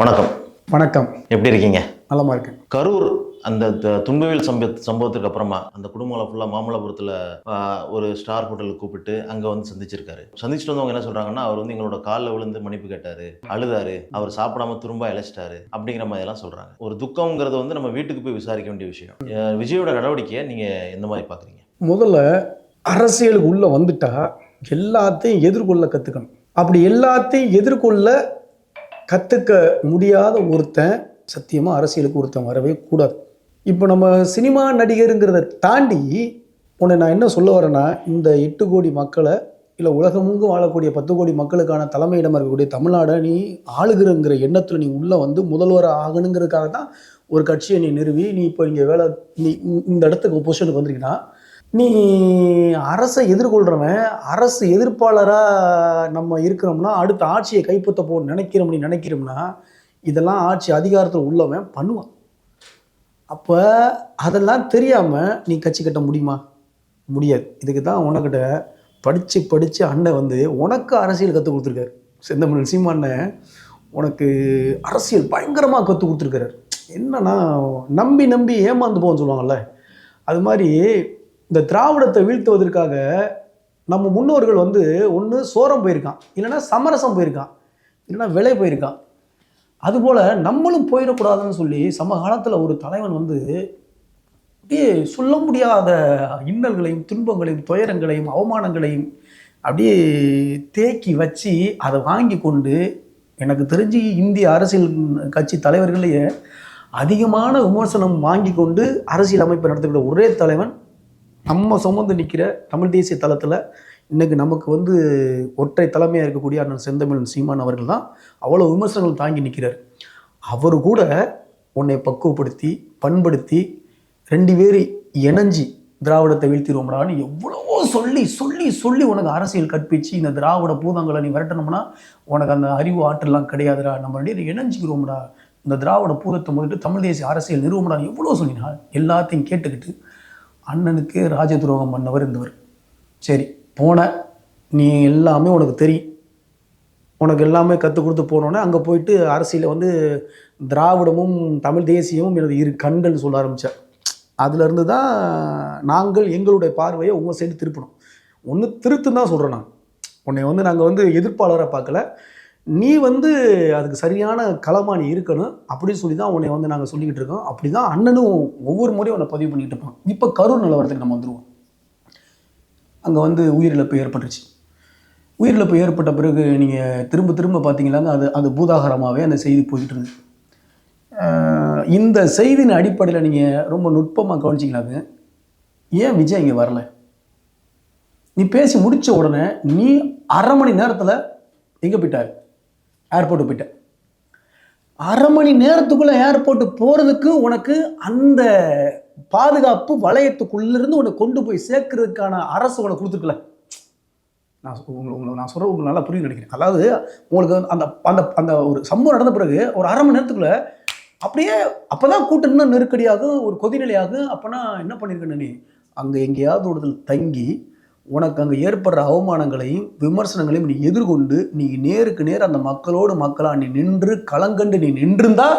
வணக்கம். வணக்கம். எப்படி இருக்கீங்க? நலமா இருக்கேன். கரூர் அந்த துன்பவியல் சம்பவத்துக்கு அப்புறமா அந்த குடும்பங்களை ஃபுல்லாக மாமல்லபுரத்தில் ஒரு ஸ்டார் ஹோட்டலுக்கு கூப்பிட்டு அங்கே வந்து சந்திச்சிருக்காரு. சந்திச்சுட்டு வந்தவங்க என்ன சொல்கிறாங்கன்னா, அவர் வந்து எங்களோட காலில் விழுந்து மன்னிப்பு கேட்டார், அழுதாரு, அவர் சாப்பிடாம திரும்ப இழைச்சிட்டாரு அப்படிங்கிற மாதிரி எல்லாம் சொல்கிறாங்க. ஒரு துக்கம்ங்கிறது வந்து நம்ம வீட்டுக்கு போய் விசாரிக்க வேண்டிய விஷயம். விஜயோட நடவடிக்கையை நீங்கள் எந்த மாதிரி பார்க்குறீங்க? முதல்ல அரசியலுக்கு உள்ள வந்துட்டா எல்லாத்தையும் எதிர்கொள்ள கற்றுக்கணும். அப்படி எல்லாத்தையும் எதிர்கொள்ள கற்றுக்க முடியாத ஒருத்தன் சத்தியமாக அரசியலுக்கு ஒருத்தன் வரவே கூடாது. இப்போ நம்ம சினிமா நடிகருங்கிறத தாண்டி உன்னை நான் என்ன சொல்ல வரேன்னா, இந்த 8 கோடி மக்களை இல்லை உலகமெங்கும் வாழக்கூடிய 10 கோடி மக்களுக்கான தலைமையிடமாக இருக்கக்கூடிய தமிழ்நாடை நீ ஆளுகிறங்கிற எண்ணத்தில் நீ உள்ளே வந்து முதல்வராக ஆகணுங்கிறதுக்காக தான் ஒரு கட்சியை நீ நிறுவி நீ இப்போ இங்கே நீ இந்த இடத்துக்கு பொசிஷனுக்கு வந்திருக்கீங்கன்னா, நீ அரசை எதிர்கொள்கிறவன் அரசு எதிர்ப்பாளராக நம்ம இருக்கிறோம்னா அடுத்த ஆட்சியை கைப்பற்ற நினைக்கிறோம்னா இதெல்லாம் ஆட்சி அதிகாரத்தில் உள்ளவன் பண்ணுவான். அப்போ அதெல்லாம் தெரியாமல் நீ கட்சி கட்ட முடியுமா? முடியாது. இதுக்கு தான் உனக்கிட்ட படித்து அண்ணன் வந்து உனக்கு அரசியல் கற்றுக் கொடுத்துருக்காரு. செந்தமிழ் சீமானன் உனக்கு அரசியல் பயங்கரமாக கற்றுக் கொடுத்துருக்காரு. என்னன்னா நம்பி ஏமாந்து போன்னு சொல்லுவாங்கள்ல, அது மாதிரி இந்த திராவிடத்தை வீழ்த்துவதற்காக நம்ம முன்னோர்கள் வந்து ஒன்று சோரம் போயிருக்கான், இல்லைன்னா சமரசம் போயிருக்கான், இல்லைன்னா விலை போயிருக்கான். அதுபோல் நம்மளும் போயிடக்கூடாதுன்னு சொல்லி சமகாலத்தில் ஒரு தலைவன் வந்து அப்படியே சொல்ல முடியாத இன்னல்களையும் துன்பங்களையும் துயரங்களையும் அவமானங்களையும் அப்படியே தேக்கி வச்சு அதை வாங்கி கொண்டு எனக்கு தெரிஞ்சு இந்திய அரசியல் கட்சி தலைவர்களையே அதிகமான விமர்சனம் வாங்கி கொண்டு அரசியல் அமைப்பை நடத்தக்கூடிய ஒரே தலைவன் நம்ம சுமந்து நிற்கிற தமிழ் தேசிய தளத்தில் இன்றைக்கி நமக்கு வந்து ஒற்றை தலைமையாக இருக்கக்கூடிய அண்ணன் செந்தமிழன் சீமான் அவர்கள் தான் அவ்வளோ விமர்சனங்கள் தாங்கி நிற்கிறார். அவர் கூட உன்னை பக்குவப்படுத்தி பண்படுத்தி 2 பேர் இணைஞ்சி திராவிடத்தை வீழ்த்திடுவோம்டான்னு எவ்வளவோ சொல்லி உனக்கு அரசியல் கற்பிச்சு இந்த திராவிட பூதங்களை நீ விரட்டணும்னா உனக்கு அந்த அறிவு ஆற்றலாம் கிடையாதுடா, நம்ம 2 பேர் இணைஞ்சிக்கிறோம்டா, இந்த திராவிட பூதத்தை முதலிட்டு தமிழ் தேசிய அரசியல் நிறுவனம்டான்னு எவ்வளோ சொன்னீங்கன்னா எல்லாத்தையும் கேட்டுக்கிட்டு அண்ணனுக்கு ராஜதுரோகம் பண்ணவர் இருந்தவர். சரி போன நீ எல்லாமே உனக்கு தெரியும், உனக்கு எல்லாமே கற்றுக் கொடுத்து போனோன்னே அங்கே போயிட்டு அரசியலில் வந்து திராவிடமும் தமிழ் தேசியமும் எனது 2 கண்கள் சொல்ல ஆரம்பித்தார். அதுலேருந்து தான் நாங்கள் எங்களுடைய பார்வையை உங்கள் சைடு திருப்பணும். ஒன்று திருத்துன்னு தான் சொல்கிறேன். நான் உன்னை வந்து நாங்கள் வந்து எதிர்ப்பாளராக பார்க்கல, நீ வந்து அதுக்கு சரியான களமாக நீ இருக்கணும் அப்படின்னு சொல்லி தான் உன்னை வந்து நாங்கள் சொல்லிக்கிட்டு இருக்கோம். அப்படி தான் அண்ணனும் ஒவ்வொரு முறையும் உன்னை பதிவு பண்ணிக்கிட்டு இருப்பான். இப்போ கரூர் நிலவரத்துக்கு நம்ம வந்துடுவோம். அங்கே வந்து உயிரிழப்பு ஏற்பட்டுருச்சு. உயிரிழப்பு ஏற்பட்ட பிறகு நீங்கள் திரும்ப பார்த்தீங்களாங்க அது பூதாகரமாகவே அந்த செய்தி போய்கிட்டு இருக்கு. இந்த செய்தியின் அடிப்படையில் நீங்கள் ரொம்ப நுட்பமாக கவனிச்சிங்களாங்க, ஏன் விஜய் இங்கே வரல? நீ பேசி முடித்த உடனே நீ அரை மணி நேரத்தில் எங்கே போயிட்டார்? ஏர்போர்ட்டு போயிட்ட. அரை மணி நேரத்துக்குள்ளே ஏர்போர்ட்டு போகிறதுக்கு உனக்கு அந்த பாதுகாப்பு வளையத்துக்குள்ளேருந்து உன்னை கொண்டு போய் சேர்க்கறதுக்கான அரசு உனக்கு கொடுத்துருக்கல. நான் சொல்கிறேன், உங்களுக்கு நல்லா புரியும் நினைக்கிறேன். அதாவது உங்களுக்கு அந்த அந்த அந்த ஒரு சம்பவம் நடந்த பிறகு ஒரு அரை மணி நேரத்துக்குள்ளே அப்படியே அப்போ தான் கூட்டம் இன்னும் நெருக்கடியாகும், ஒரு கொதிநிலையாகும். அப்போனா என்ன பண்ணியிருக்கேன்னு நீ அங்கே எங்கேயாவது ஒரு தங்கி உனக்கு அங்கே ஏற்படுற அவமானங்களையும் விமர்சனங்களையும் நீ எதிர்கொண்டு நீ நேருக்கு நேர் அந்த மக்களோடு மக்களாக நீ நின்று களங்கண்டு நீ நின்றிருந்தா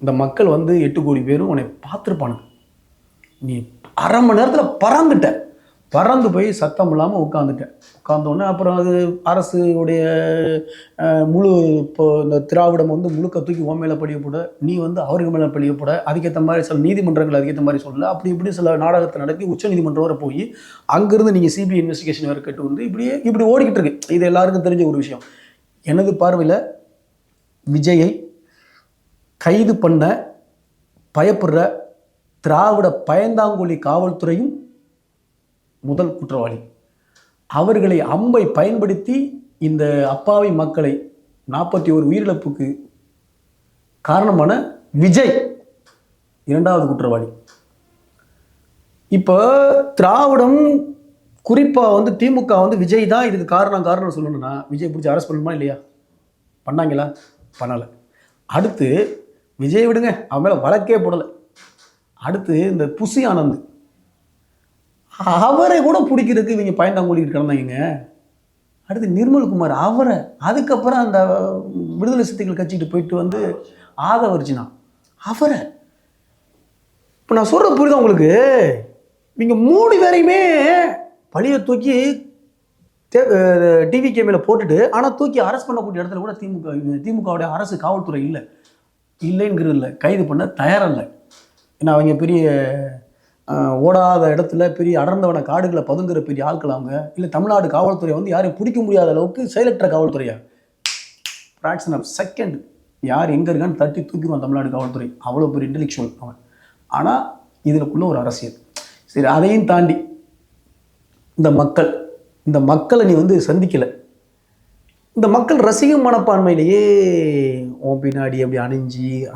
இந்த மக்கள் வந்து 8 கோடி பேரும் உன்னை பார்த்துருப்பானுங்க. நீ அரை மணி நேரத்தில் பறந்து போய் சத்தம் இல்லாமல் உட்காந்தோடனே அப்புறம் அது அரசுடைய முழு இப்போ இந்த திராவிடம் வந்து முழுக்க தூக்கி உன் மேலே பழியப்பட, நீ வந்து அவருக்கு மேலே பழியப்பட, அதுக்கேற்ற மாதிரி சில நீதிமன்றங்கள் அதுக்கேற்ற மாதிரி சொல்லலை, அப்படி இப்படி சில நாடகத்தை நடத்தி உச்சநீதிமன்றம் வரை போய் அங்கேருந்து நீங்கள் சிபிஐ இன்வெஸ்டிகேஷன் வேறு கேட்டு வந்து இப்படி ஓடிக்கிட்டு இருக்கு. இது எல்லாருக்கும் தெரிஞ்ச ஒரு விஷயம். எனது பார்வையில் விஜயை கைது பண்ண பயப்படுற திராவிட பயந்தாங்கொழி காவல்துறையும் முதல் குற்றவாளி. அவர்களை அம்பை பயன்படுத்தி இந்த அப்பாவி மக்களை 41 உயிரிழப்புக்கு காரணமான விஜய் 2வது குற்றவாளி. இப்போ திராவிடம் குறிப்பாக வந்து திமுக வந்து விஜய் தான் இதுக்கு காரணம் சொல்லணும்னா விஜய் பிடிச்சி அரெஸ்ட் பண்ணணுமா இல்லையா? பண்ணாங்களா? பண்ணலை. அடுத்து விஜய் விடுங்க, அவன் மேலே வழக்கே போடலை. அடுத்து இந்த புசி ஆனந்த், அவரை கூட பிடிக்கிறதுக்கு இவங்க பயந்தாங்கொழிட்டு கிடந்தாங்க. அடுத்து நிர்மல்குமார் அவரை, அதுக்கப்புறம் அந்த விடுதலை சிறுத்தைகள் கட்சிக்கிட்டு போயிட்டு வந்து ஆதவர்ஜினா அவரை. இப்போ நான் சொல்கிற புரியுதா உங்களுக்கு? நீங்கள் 3 பேரையுமே பழியை தூக்கி டிவிகே மேலே போட்டுட்டு, ஆனால் தூக்கி அரெஸ்ட் பண்ணக்கூடிய இடத்துல கூட திமுகவுடைய அரசு காவல்துறை இல்லைங்கிறது இல்லை, கைது பண்ண தயாராக இல்லை. ஏன்னா அவங்க பெரிய ஓடாத இடத்துல பெரிய அடர்ந்தவன காடுகளை பதுங்குற பெரிய ஆட்கள் அவங்க. இல்லை தமிழ்நாடு காவல்துறை வந்து யாரையும் பிடிக்க முடியாத அளவுக்கு செயலற்ற காவல்துறையா? ஃப்ராக்ஷன் ஆஃப் செகண்ட் யார் எங்கே இருக்கான்னு தட்டி தூக்கிடுவான் தமிழ்நாடு காவல்துறை. அவ்வளோ பெரிய இன்டெலெக்சுவல் அவன். ஆனால் இதுக்குள்ள ஒரு அரசியல். சரி, அதையும் தாண்டி இந்த மக்களை நீ வந்து சந்திக்கலை. இந்த மக்கள் ரசிக மனப்பான்மையிலேயே உன் பின்னாடி அப்படி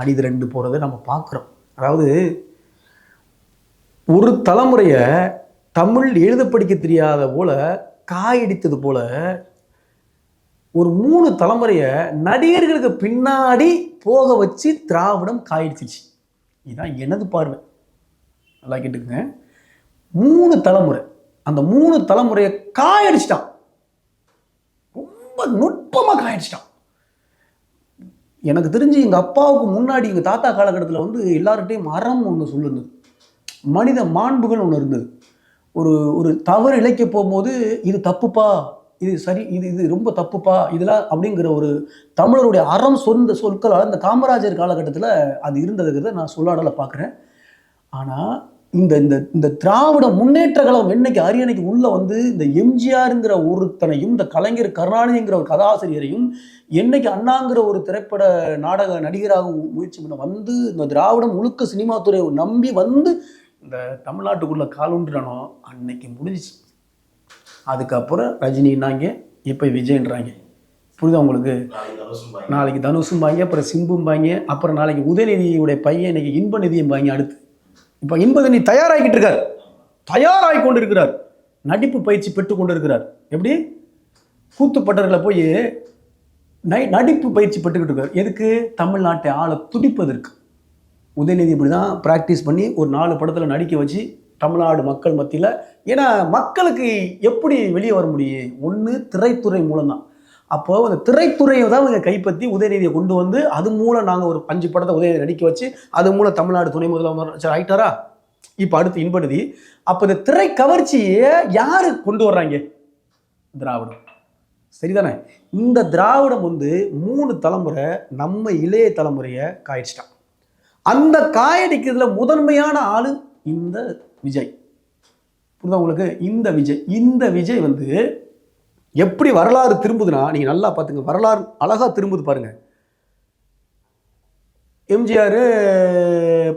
அணிதிரண்டு போகிறத நம்ம பார்க்குறோம். அதாவது ஒரு தலைமுறையை தமிழ் எழுத படிக்க தெரியாத போல காயடித்தது போல ஒரு 3 தலைமுறையை நடிகர்களுக்கு பின்னாடி போக வச்சு திராவிடம் காயடிச்சிருச்சு. இதுதான் எனது பார்வை. நல்லா கேட்டுக்குங்க. 3 தலைமுறை, அந்த 3 தலைமுறையை காயடிச்சிட்டான். ரொம்ப நுட்பமாக காயடிச்சிட்டான். எனக்கு தெரிஞ்சு எங்கள் அப்பாவுக்கு முன்னாடி எங்கள் தாத்தா காலகட்டத்தில் வந்து எல்லார்கிட்டையும் மரம் ஒன்று சொல்லுது, மனித மாண்புகள் ஒன்று இருந்தது. ஒரு தவறு இழைக்க போகும்போது இது தப்புப்பா, இது சரி, இது ரொம்ப தப்புப்பா, இதெல்லாம் அப்படிங்கிற ஒரு தமிழருடைய அறம் சொந்த சொற்களால் இந்த காமராஜர் காலகட்டத்தில் அது இருந்ததுங்கிறத நான் சொல்லாடலை பார்க்குறேன். ஆனால் இந்த திராவிட முன்னேற்ற கழகம் என்னைக்கு அரியணைக்கு உள்ள வந்து இந்த எம்ஜிஆருங்கிற ஒருத்தனையும் இந்த கலைஞர் கருணாநிதிங்கிற ஒரு கதாசிரியரையும் என்னைக்கு அண்ணாங்கிற ஒரு திரைப்பட நாடக நடிகராக முயற்சி பண்ண வந்து இந்த திராவிடம் முழுக்க சினிமா துறையை நம்பி வந்து இந்த தமிழ்நாட்டுக்குள்ள காலுன்றானோ அன்னைக்கு முடிஞ்சிச்சு. அதுக்கப்புறம் ரஜினின்னாங்க, இப்போ விஜயன்றாங்க. புரியுதா உங்களுக்கு? நாளைக்கு தனுஷும்பாங்க, அப்புறம் சிம்பும்பாங்க, அப்புறம் நாளைக்கு உதயநிதியுடைய பையன் இன்னைக்கு இன்பநிதியும்பாங்க. அடுத்து இப்போ இன்பநிதி தயாராகி கொண்டு இருக்கிறார். நடிப்பு பயிற்சி பெற்று கொண்டு இருக்கிறார். எப்படி? கூத்துப்பட்டர்களை போய் நடிப்பு பயிற்சி பெற்றுக்கிட்டு இருக்கார். எதுக்கு? தமிழ்நாட்டை ஆள துடிப்பதற்கு. உதயநிதி இப்படி தான் ப்ராக்டிஸ் பண்ணி ஒரு 4 படத்தில் நடிக்க வச்சு தமிழ்நாடு மக்கள் மத்தியில். ஏன்னா மக்களுக்கு எப்படி வெளியே வர முடியும்? ஒன்று திரைத்துறை மூலம்தான். அப்போ அந்த திரைத்துறையை தான் இவங்க கைப்பற்றி உதயநிதியை கொண்டு வந்து அது மூலம் நாங்கள் ஒரு 5 படத்தை உதயநிதி நடிக்க வச்சு அது மூலம் தமிழ்நாடு துணை முதலமைச்சர் ஆயிட்டாரா? இப்போ அடுத்து இன்பநிதி. அப்போ இந்த திரை கவர்ச்சியை யாரு கொண்டு வர்றாங்க? திராவிடம். சரிதானே? இந்த திராவிடம் வந்து 3 தலைமுறை நம்ம இளைய தலைமுறையை காய்ச்சிட்டான். அந்த காயடிக்கிறதுல முதன்மையான ஆளு இந்த விஜய். புரியுதா உங்களுக்கு? இந்த விஜய் வந்து எப்படி வரலாறு திரும்புதுன்னா, நீங்க நல்லா பார்த்துங்க, வரலாறு அழகா திரும்புது பாருங்க. எம்ஜிஆர்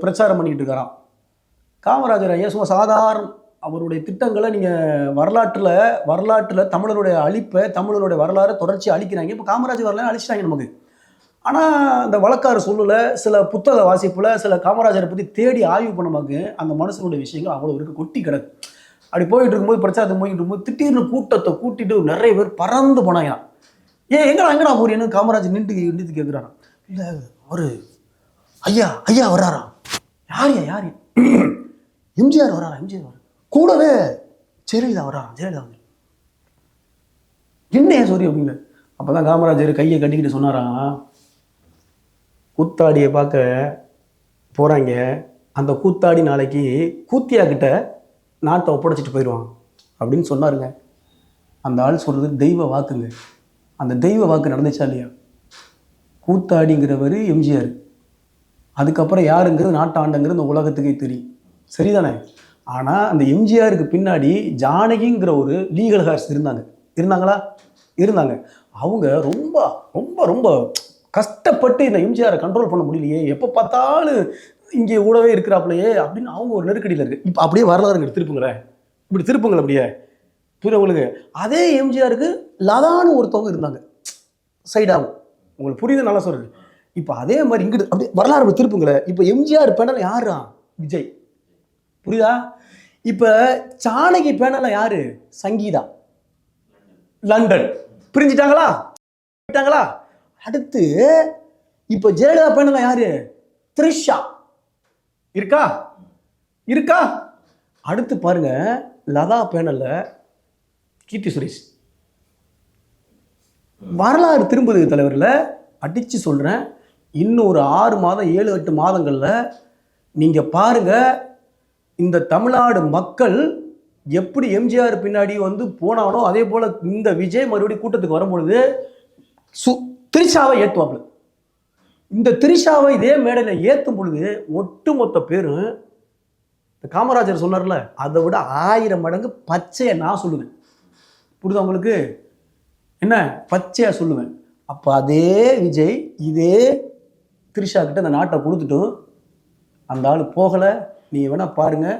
பிரச்சாரம் பண்ணிக்கிட்டு இருக்காராம். காமராஜர் ஐயா சும்மா சாதாரண அவருடைய திட்டங்களை நீங்கள் வரலாற்றில் தமிழருடைய அழிப்பை, தமிழருடைய வரலாறு தொடர்ச்சி அழிக்கிறாங்க. இப்போ காமராஜர் வரலாறு அழிச்சிட்டாங்க நமக்கு. ஆனால் அந்த வழக்காறு சொல்லலை, சில புத்தக வாசிப்பில் சில காமராஜரை பற்றி தேடி ஆய்வு பண்ணமாக்கு அந்த மனுஷனுடைய விஷயங்கள் அவ்வளோ இருக்குது, கொட்டி கிடக்கு. அப்படி போயிட்டு இருக்கும்போது பிரச்சாரத்தை போயிட்டு இருக்கும்போது திடீர்னு கூட்டத்தை கூட்டிட்டு நிறைய பேர் பறந்து போனாங்க. எங்கடா போறீன்னு காமராஜர் நின்று கேட்குறாராம். இல்லை அவரு ஐயா வர்றாராம். யார்? எம்ஜிஆர் வர்றாரா? எம்ஜிஆர் வர கூடவே ஜெயலலிதா வர்றாராம். என்ன சாரி அப்படிங்க. அப்போதான் காமராஜர் கையை கட்டிக்கிட்டு சொன்னாராம், கூத்தாடியை பார்க்க போகிறாங்க, அந்த கூத்தாடி நாளைக்கு கூத்தியா கிட்ட நாட்டை ஒப்படைச்சிட்டு போயிடுவான் அப்படின்னு சொன்னாருங்க. அந்த ஆள் சொல்கிறது தெய்வ வாக்குங்க. அந்த தெய்வ வாக்கு நடந்துச்சா இல்லையா? கூத்தாடிங்கிறவர் எம்ஜிஆர், அதுக்கப்புறம் யாருங்கிறது நாட்டாண்டங்கிறது இந்த உலகத்துக்கே தெரியும். சரிதானே? ஆனால் அந்த எம்ஜிஆருக்கு பின்னாடி ஜானகிங்கிற ஒரு லீகல் ஹார்ஸ் இருந்தாங்க. அவங்க ரொம்ப ரொம்ப ரொம்ப கஷ்டப்பட்டு இந்த எம்ஜிஆரை கண்ட்ரோல் பண்ண முடியலையே, எப்போ பார்த்தாலும் இங்கே கூடவே இருக்கிறாப்லையே அப்படின்னு அவங்க ஒரு நெருக்கடியில் இருக்குது. இப்போ அப்படியே வரலாறுங்க இப்படி திருப்புங்களேன் அப்படியே. புரியுது உங்களுக்கு? அதே எம்ஜிஆருக்கு லதான்னு ஒருத்தவங்க இருந்தாங்க சைடாகும். உங்களுக்கு புரியுது? நல்லா சொல்கிறது. இப்போ அதே மாதிரி இங்கிட்டு அப்படியே வரலாறு திருப்புங்களேன். இப்போ எம்ஜிஆர் பேனல் யாரா? விஜய். புரியுதா? இப்போ ஜானகி பேனல் யாரு? சங்கீதா, லண்டன். பிரிஞ்சிட்டாங்களா? அடுத்து இப்போ ஜெயலலிதா பேனல் யாரு? த்ரிஷா. இருக்கா? அடுத்து பாருங்க, லதா பேனல்ல கீர்த்தி சுரேஷ். வரலாறு திரும்புது தலைவரில். அடித்து சொல்கிறேன், இன்னும் ஒரு 6 மாதம் 7-8 மாதங்களில் நீங்கள் பாருங்கள், இந்த தமிழ்நாடு மக்கள் எப்படி எம்ஜிஆர் பின்னாடி வந்து போனானோ அதே போல் இந்த விஜய் மறுபடியும் கூட்டத்துக்கு வரும்பொழுது திரிஷாவை ஏற்றுவாப்புல. இந்த திரிஷாவை இதே மேடையில் ஏற்றும் பொழுது ஒட்டுமொத்த பேரும் காமராஜர் சொன்னார்ல, அதை விட 1000 மடங்கு பச்சையை நான் சொல்லுவேன். புரியுதா உங்களுக்கு? என்ன பச்சையாக சொல்லுவேன். அப்போ அதே விஜய் இதே திரிஷா கிட்ட அந்த நாட்டை கொடுத்துட்டும் அந்த ஆள் போகலை. நீங்கள் வேணால் பாருங்கள்,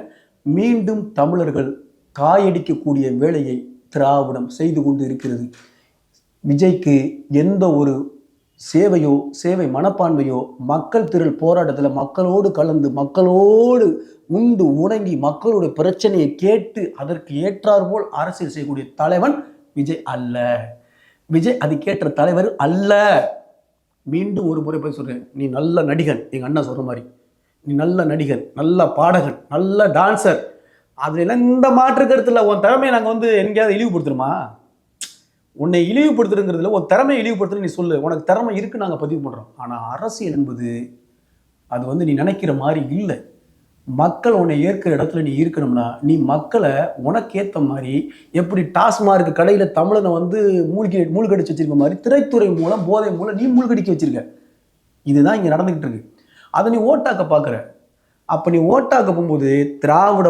மீண்டும் தமிழர்கள் காயடிக்கக்கூடிய வேலையை திராவிடம் செய்து கொண்டு இருக்கிறது. விஜய்க்கு எந்த ஒரு சேவையோ சேவை மனப்பான்மையோ மக்கள் திரள் போராட்டத்தில் மக்களோடு கலந்து மக்களோடு உண்டு உணங்கி மக்களுடைய பிரச்சனையை கேட்டு அதற்கு ஏற்றாற்போல் அரசியல் செய்யக்கூடிய தலைவன் விஜய் அல்ல. விஜய் அதுக்கேற்ற தலைவர் அல்ல. மீண்டும் ஒரு முறை போய் சொல்கிறேன், நீ நல்ல நடிகன், எங்கள் அண்ணா சொல்கிற மாதிரி நீ நல்ல நடிகன், நல்ல பாடகன், நல்ல டான்சர், அதுல இந்த மாற்று கருத்துல உன் திறமையை நாங்கள் வந்து எங்கேயாவது இழிவுபடுத்துறோமா? உன்னை இழிவுபடுத்துறதுங்கிறதுல உன் திறமையை இழிவுபடுத்துறது நீ சொல்லு, உனக்கு திறமை இருக்குன்னு நாங்கள் பதிவு பண்ணுறோம். ஆனால் அரசியல் என்பது அது வந்து நீ நினைக்கிற மாதிரி இல்லை. மக்கள் உன்னை ஏற்கிற இடத்துல நீ இருக்கணும்னா நீ மக்களை உனக்கு ஏற்ற மாதிரி, எப்படி டாஸ்மார்க் கடையில் தமிழனை வந்து மூழ்கடிச்சு வச்சிருக்க மாதிரி திரைத்துறை மூலம் போதை மூலம் நீ மூழ்கடிக்க வச்சிருக்க. இதுதான் இங்கே நடந்துகிட்டு இருக்கு. அதை நீ ஓட்டாக்க பார்க்குற. அப்போ நீ ஓட்டாக்க போகும்போது திராவிட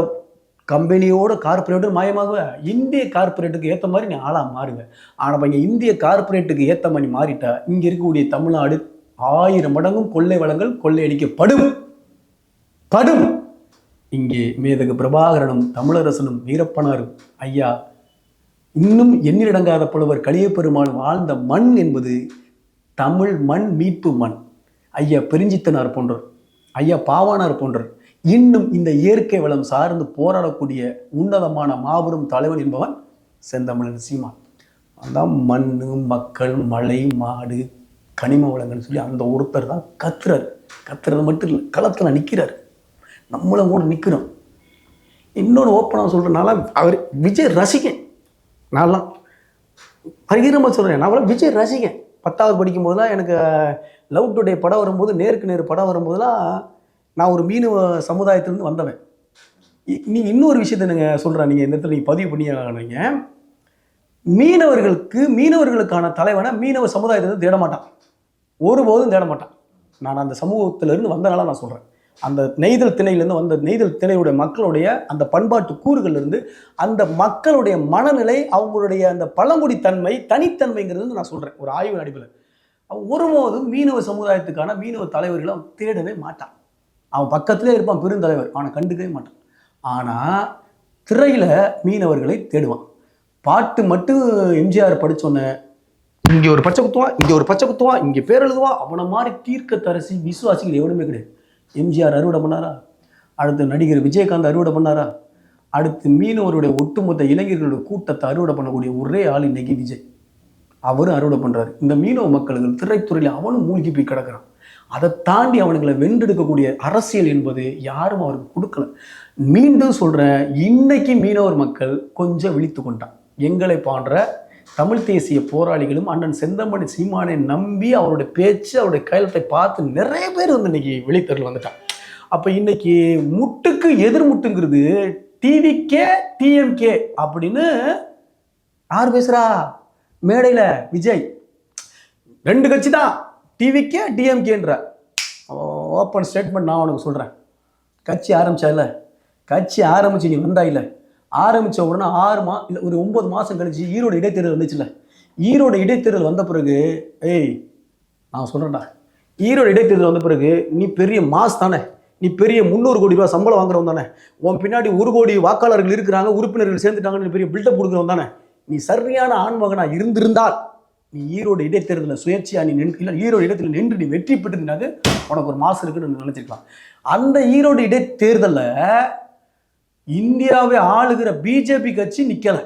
கம்பெனியோட கார்பரேட்டு மாயமாக இந்திய கார்பரேட்டுக்கு ஏற்ற மாதிரி நீ ஆளாக மாறுங்க. ஆனால் இங்கே இந்திய கார்பரேட்டுக்கு ஏற்ற மாதிரி மாறிட்டா இங்கே இருக்கக்கூடிய தமிழ்நாடு 1000 மடங்கும் கொள்ளை வளங்கள் கொள்ளையடிக்கப்படும். இங்கே மேதகு பிரபாகரனும் தமிழரசனும் வீரப்பனாரும் ஐயா இன்னும் எண்ணிலடங்காத புலவர் கலியபெருமாள் வாழ்ந்த மண் என்பது தமிழ் மண், மீட்பு மண். ஐயா பெருஞ்சித்தனார் போன்றோர், ஐயா பாவானார் போன்றோர் இன்னும் இந்த இயற்கை வளம் சார்ந்து போராடக்கூடிய உன்னதமான மாபெரும் தலைவன் என்பவன் செந்தமிழன் சீமான். அதான் மண், மக்கள், மலை, மாடு, கனிம வளங்கள்னு சொல்லி அந்த ஒருத்தர் தான் கத்துறது மட்டும் இல்லை, களத்தில் நிற்கிறார். நம்மளும் கூட நிற்கிறோம். இன்னொன்று ஓப்பனாக சொல்கிறனால அவர் விஜய் ரசிகன். நான்லாம் பகிரமாக சொல்கிறேன், நான் விஜய் ரசிகன். 10வது படிக்கும் போதெல்லாம் எனக்கு லவ் டுடே படம் வரும்போது, நேருக்கு நேர் படம் வரும்போதெல்லாம் நான் ஒரு மீனவ சமுதாயத்திலேருந்து வந்தவன். நீங்கள் இன்னொரு விஷயத்தை நீங்கள் சொல்கிறேன், நீங்கள் இந்த இடத்துல நீங்கள் பதிவு பண்ணிங்க. மீனவர்களுக்கான தலைவனை மீனவ சமுதாயத்திலேருந்து தேட மாட்டான், ஒருபோதும் தேட மாட்டான். நான் அந்த சமூகத்திலேருந்து வந்தனால நான் சொல்கிறேன். அந்த நெய்தல் திணையிலேருந்து வந்த நெய்தல் திணையுடைய மக்களுடைய அந்த பண்பாட்டு கூறுகள்லேருந்து அந்த மக்களுடைய மனநிலை, அவங்களுடைய அந்த பழங்குடி தன்மை, தனித்தன்மைங்கிறது நான் சொல்கிறேன். ஒரு ஆய்வு அடிப்பில் அவன் ஒருபோதும் மீனவ சமுதாயத்துக்கான மீனவ தலைவர்களை அவன் தேடவே மாட்டான். அவன் பக்கத்திலே இருப்பான் பெருந்தலைவர், அவனை கண்டுக்கவே மாட்டான். ஆனால் திரையில் மீனவர்களை தேடுவான். பாட்டு மட்டும் எம்ஜிஆர் படித்தோன்னே இங்கே ஒரு பச்சை குத்துவான், இங்கே ஒரு பச்சை குத்துவான், இங்கே பேர் எழுதுவான். அவனை மாதிரி தீர்க்க தரசி விசுவாசிகள் எவனுமே கிடையாது. எம்ஜிஆர் அறுவடை பண்ணாரா? அடுத்து நடிகர் விஜயகாந்த் அறுவடை பண்ணாரா? அடுத்து மீனவருடைய ஒட்டுமொத்த இளைஞர்களுடைய கூட்டத்தை அறுவடை பண்ணக்கூடிய ஒரே ஆள் இன்னைக்கு விஜய். அவரும் அறுவடை பண்ணுறாரு. இந்த மீனவ மக்களுக்கு திரைத்துறையில் அவனும் மூழ்கி போய் கிடக்கிறான். அதை தாண்டி அவனுங்களை வென்றெடுக்கக்கூடிய அரசியல் என்பது யாரும் அவருக்கு கொடுக்கல. மீண்டும் சொல்கிறேன், இன்னைக்கு மீனவர் மக்கள் கொஞ்சம் விழித்து கொண்டான். எங்களை போன்ற தமிழ் தேசிய போராளிகளும் அண்ணன் செந்தமணி சீமானை நம்பி அவருடைய பேச்சு, அவருடைய கையெழுத்தை பார்த்து நிறைய பேர் வந்து இன்னைக்கு வெளித்தரல் வந்துட்டான். அப்போ இன்னைக்கு முட்டுக்கு எதிர்முட்டுங்கிறது டிவிகே டிஎம்கே அப்படின்னு யார் பேசுகிறா மேடையில்? விஜய். 2 கட்சி தான், டிவிகே டிஎம்கேன்ற ஓப்பன் ஸ்டேட்மெண்ட் நான் உனக்கு சொல்கிறேன். கட்சி ஆரம்பிச்சு நீ வந்தா இல்லை, ஆரம்பித்த உடனே 6 இல்லை ஒரு 9 மாதம் கழிச்சு ஈரோடு இடைத்தேர்தல் வந்துச்சுல்ல. ஈரோடு இடைத்தேர்தல் வந்த பிறகு நான் சொல்கிறேன்டா, ஈரோடு இடைத்தேர்தல் வந்த பிறகு நீ பெரிய மாஸ் தானே, நீ பெரிய 300 கோடி ரூபா சம்பளம் வாங்குறவன் தானே, உன் பின்னாடி 1 கோடி வாக்காளர்கள் இருக்கிறாங்க, உறுப்பினர்கள் சேர்ந்துட்டாங்கன்னு பெரிய பில்டப் கொடுக்குறவன் தானே. நீ சரியான ஆண்மகனாக இருந்திருந்தால் நீ ஈரோடு இடைத்தேர்தலில் சுயேட்சையா நீ இல்லை ஈரோடு இடைத்தேர்தல் நின்று நீ வெற்றி பெற்றிருந்தாது உனக்கு ஒரு மாசம் இருக்குன்னு நினச்சிருக்கலாம். அந்த ஈரோடு இடைத்தேர்தலில் இந்தியாவை ஆளுகிற பிஜேபி கட்சி நிற்கலை.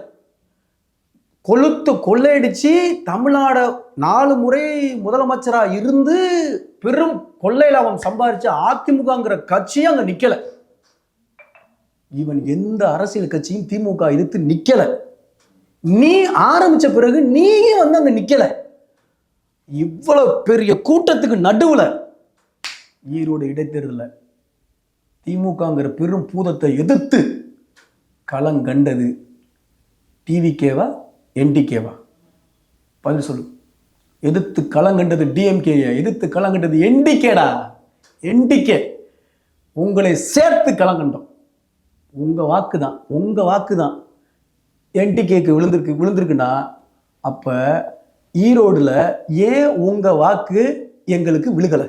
கொள்ளையடிச்சு தமிழ்நாடு 4 முறை முதலமைச்சராக இருந்து பெரும் கொள்ளை லாபம் சம்பாதிச்ச அதிமுகங்கிற கட்சியும் அங்கே நிற்கலை. ஈவன் எந்த அரசியல் கட்சியும் திமுக எதிர்த்து நிற்கலை. நீ ஆரம்பித்த பிறகு நீயே வந்து அங்கே நிற்கலை. இவ்வளவு பெரிய கூட்டத்துக்கு நடுவுல ஈரோடு இடைத்தேர்தலில் திமுகங்கிற பெரும் பூதத்தை எதிர்த்து களங்கண்டது டிவிகேவா என்டிகேவா? பதில் சொல்லு. எதிர்த்து களங்கண்டது டிஎம்கேயா? எதிர்த்து களங்கண்டது என்டிகேடா. என்டிகே உங்களை சேர்த்து களங்கண்டோம். உங்க வாக்கு தான் என்டிகேக்கு விழுந்திருக்குன்னா அப்ப ஈரோடுல ஏன் உங்க வாக்கு எங்களுக்கு விழுகலை?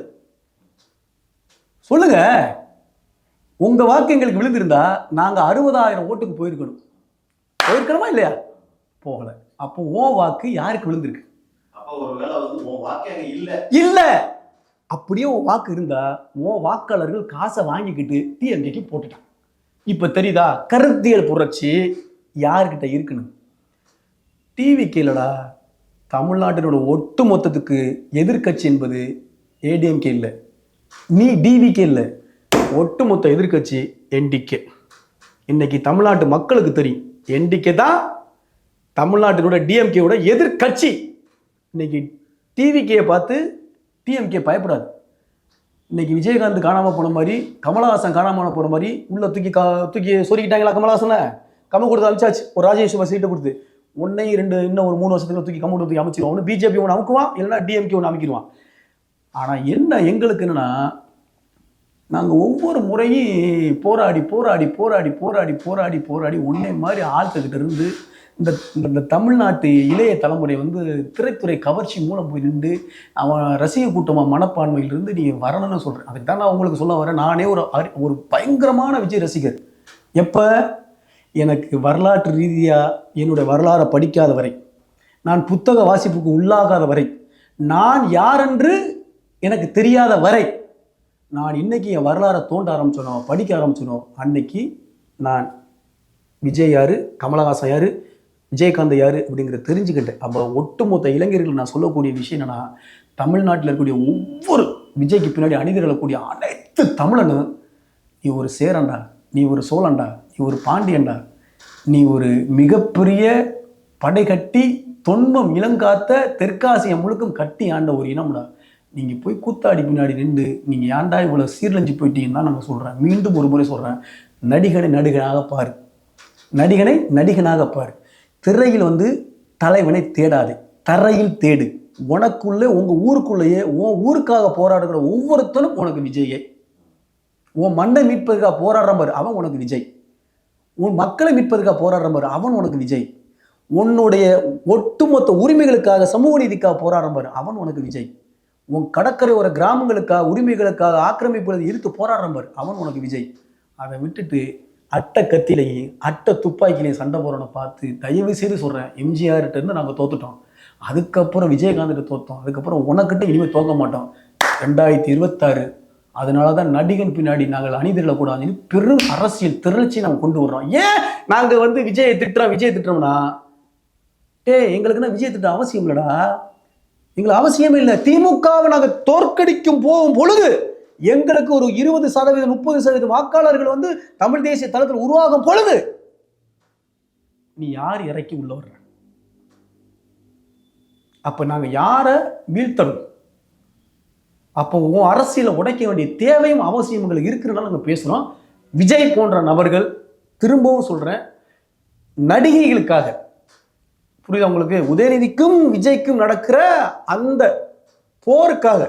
சொல்லுங்க. உங்க வாக்கு எங்களுக்கு விழுந்திருந்தா நாங்க 60,000 ஓட்டுக்கு போயிருக்கணுமா இல்லையா? போகல. அப்போ உன் வாக்கு யாருக்கு விழுந்திருக்கு? இல்ல. அப்படியே உன் வாக்கு இருந்தா உன் வாக்காளர்கள் காசை வாங்கிக்கிட்டு டிஎம்கேக்கு போட்டுட்டான். இப்ப தெரியுதா கருத்தியல் புரட்சி யாருக்கிட்ட இருக்குன்னு? டிவிகேலடா. தமிழ்நாட்டினோட ஒட்டு மொத்தத்துக்கு எதிர்கட்சி என்பது ஏடிஎம்கே இல்லை, நீ டிவிகே இல்லை, ஒட்டுமொத்த எதிர்கட்சி என்டிகே. இன்னைக்கு தமிழ்நாட்டு மக்களுக்கு தெரியும் என்டிகே தான் தமிழ்நாட்டினோட டிஎம்கேவோட எதிர்கட்சி. இன்னைக்கு டிவிகேயை பார்த்து டிஎம்கே பயப்படாது. இன்னைக்கு விஜயகாந்த் காணாமல் போன மாதிரி, கமலஹாசன் காணாமல் போன மாதிரி உள்ள தூக்கி சொருக்கிட்டாங்களா கமலஹாசனை? கம்ம கொடுத்து அமிச்சாச்சு ஒரு ராஜேஸ்வர சீட்டை கொடுத்து. இன்னும் ஒரு 3 வருஷத்துக்கு தூக்கி கம்ம கொடுத்து அமைச்சிருவான். ஒன்று பிஜேபி ஒன்று அமுக்குவான், இல்லைன்னா டிஎம்கே ஒன்று அமைக்கிடுவான். ஆனால் என்ன எங்களுக்கு என்னன்னா, நாங்கள் ஒவ்வொரு முறையும் போராடி ஒன்னே மாதிரி ஆட்கிட்ட இருந்து இந்த தமிழ்நாட்டு இளைய தலைமுறை திரைத்துறை கவர்ச்சி மூலம் போய் நின்று அவன் ரசிக கூட்டமாக மனப்பான்மையிலிருந்து நீ வரணும்னு சொல்கிறேன். அதுக்கு தான் நான் உங்களுக்கு சொல்ல வரேன். நானே ஒரு பயங்கரமான விஜய் ரசிகர். எப்போ எனக்கு வரலாற்று ரீதியாக என்னுடைய வரலாறை படிக்காத வரை, நான் புத்தக வாசிப்புக்கு உள்ளாகாத வரை, நான் யாரென்று எனக்கு தெரியாத வரை, நான் இன்னைக்கு என் வரலாறை தோண்ட ஆரம்பிச்சோனோ படிக்க ஆரம்பிச்சோனோ அன்னைக்கு நான் விஜய் யாரு, கமலஹாசன் யாரு, விஜயகாந்த் யாரு அப்படிங்கிறத தெரிஞ்சுக்கிட்டேன். அப்போ ஒட்டுமொத்த இளைஞர்கள் நான் சொல்லக்கூடிய விஷயம் என்னன்னா, தமிழ்நாட்டில் இருக்கக்கூடிய ஒவ்வொரு விஜய்க்கு பின்னாடி அணிதிரளக்கூடிய அனைத்து தமிழனும் நீ ஒரு சேரண்டா, நீ ஒரு சோழண்டா, நீ ஒரு பாண்டியண்டா, நீ ஒரு மிகப்பெரிய படை கட்டி தொன்மம் இளங்காத்த தெற்காசியம் முழுக்கும் கட்டி ஆண்ட ஒரு இனம்டா. நீங்கள் போய் கூத்தாடி பின்னாடி நின்று நீங்கள் ஏன்டா இவ்வளோ சீர்லஞ்சு போயிட்டீங்கன்னு தான் நாங்கள் சொல்கிறேன். மீண்டும் ஒரு முறை சொல்கிறேன், நடிகனாக பாரு, நடிகனாக பாரு. திரையில் தலைவனை தேடாதே, தரையில் தேடு. உனக்குள்ளே உங்கள் ஊருக்குள்ளேயே உன் ஊருக்காக போராடுகிற ஒவ்வொருத்தனும் உனக்கு விஜயே. உன் மண்ணை மீட்பதற்காக போராடுற மாதிரி அவன் உனக்கு விஜய். உன் மக்களை மீட்பதற்காக போராடுற மாதிரி அவன் உனக்கு விஜய். உன்னுடைய ஒட்டுமொத்த உரிமைகளுக்காக சமூக நீதிக்காக போராடுற மாதிரி அவன் உனக்கு விஜய். உன் கடற்கரை ஒரு கிராமங்களுக்காக உரிமைகளுக்காக ஆக்கிரமிப்புகளை எதிர்த்து போராடுற மாதிரி அவன் உனக்கு விஜய். அதை விட்டுட்டு அட்டை கத்திலையும் அட்டை துப்பாக்கிலையும் சண்டை போகிறவனை பார்த்து தயவு செய்து சொல்கிறேன், எம்ஜிஆர்கிட்ட இருந்து நாங்கள் தோத்துட்டோம், அதுக்கப்புறம் விஜயகாந்த் தோத்தோம், அதுக்கப்புறம் உனக்கிட்ட இனிமேல் தோக்க மாட்டோம். 2026 அதனால தான் நடிகன் பின்னாடி நாங்கள் அணிதிரளக்கூடாதுன்னு பெரும் அரசியல் திரட்சி நாங்கள் கொண்டு வர்றோம். ஏன் நாங்கள் விஜயை திட்டுறோம்னா, எங்களுக்குன்னா விஜய் திட்ட அவசியம் இல்லைடா, எங்களுக்கு அவசியமே இல்லை. திமுகவை நாங்கள் தோற்கடிக்கும் போகும் பொழுது எங்களுக்கு ஒரு 20% 30% வாக்காளர்கள் தமிழ் தேசிய தளத்தில் உருவாகும் பொழுது நீ யார் இறக்கி உள்ள வர்ற? அப்ப நாங்க யாரை வீழ்த்தணும்? அப்போ உன் அரசியலை உடைக்க வேண்டிய தேவையும் அவசியம் எங்களுக்கு இருக்கிறதுனால நாங்கள் பேசுகிறோம். விஜய் போன்ற நபர்கள், திரும்பவும் சொல்கிறேன், நடிகைகளுக்காக, புரியுதா உங்களுக்கு, உதயநிதிக்கும் விஜய்க்கும் நடக்கிற அந்த போருக்காக,